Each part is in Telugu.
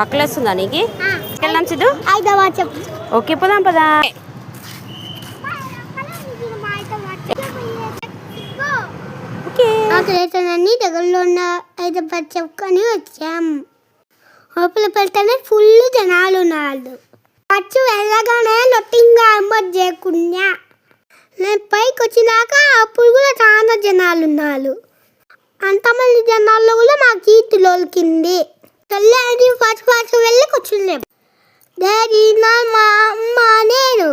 ఆకలేస్తుందా నీకు? వెళ్దాం సిద్ధు. ఓకే పోదాం పదా. ఆకలేతనని దగ్గరలో ఉన్న హైదరాబాద్ చెప్పుకొని వచ్చాం. లోపల పెడితేనే ఫుల్ జనాలు ఉన్నారు. ఖర్చు వెళ్ళగానే లొట్టింగా అమ్మట్ చేయకుండా నేను పైకి వచ్చినాక అప్పుడు కూడా చాలా జనాలు ఉన్నారు. అంతమంది జనాల్లో కూడా మా కీర్తి లోకింది. తెల్లని ఫస్ట్ వెళ్ళి కూర్చున్నాం. డాడీ మా అమ్మ నేను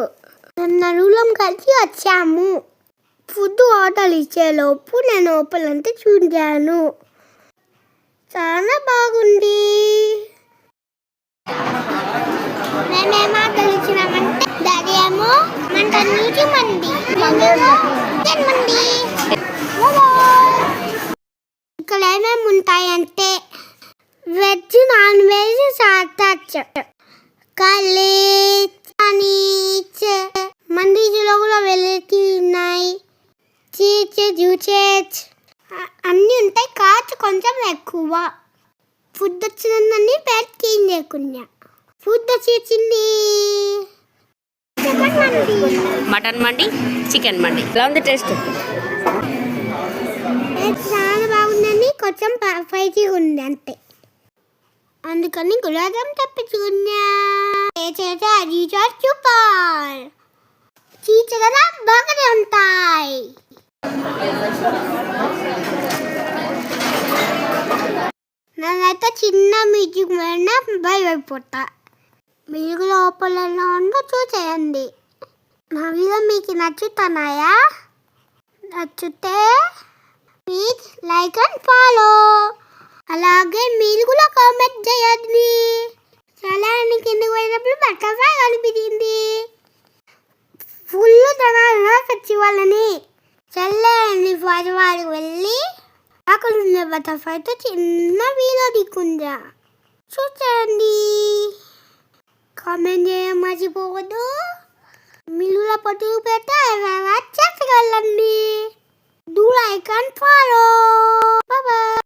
నలుగురం కలిసి వచ్చాము. ఫుడ్ ఆర్డర్ ఇచ్చేలోపు నేను లోపలంతా చూశాను. చాలా బాగుంది. మేమేమో తెలిసినామంటే డాడీ ఏమో మంట నుంచి మంది ఇక్కడ ఏమేమి ఉంటాయంటే వెజ్ నాన్ వెజ్ సాటాచ్ కలే పనీచ్ మండీలో కూడా వెరైటీ ఉన్నాయి. చీజ్ జ్యూసెస్ అన్నీ ఉంటాయి. కాస్ట్ కొంచెం ఎక్కువ. ఫుడ్ వచ్చిందని పేరు క్లీన్ చేయకున్నా. ఫుడ్ వచ్చేసింది. మటన్ మండి, చికెన్ మండి. ఎలా ఉంది టేస్ట్? చాలా బాగుందని కొంచెం స్పైసీగా ఉంది అంతే. అందుకని గులాబ్ తెప్పించుకున్నా. అది సూపర్. చీజ్ కదా బాగానే ఉంటాయి. నేనైతే చిన్న మ్యూజిక్ మీద భయపడిపోతా. మీరు లోపల ఉందో చూసేయండి. నా వీడియో మీకు నచ్చుతున్నాయా? నచ్చితే ప్లీజ్ లైక్ అండ్ ఫాలో. అలాగే మీరు కూడా కామెంట్ చేయండి. చాలా కిందకి పోయినప్పుడు బటర్ఫ్లై కనిపించింది. ఫుల్ జనాలు వచ్చి వాళ్ళని చల్లని వారికి వెళ్ళి అక్కడ ఉన్న బటర్ఫ్లైతో చిన్న వీడియో దిక్కుందా చూడండి. కామెంట్ చేయడం మర్చిపోవద్దు. మిల్లుల పట్టుకు పెడితే చెప్పగలండి. Do like and follow. Bye.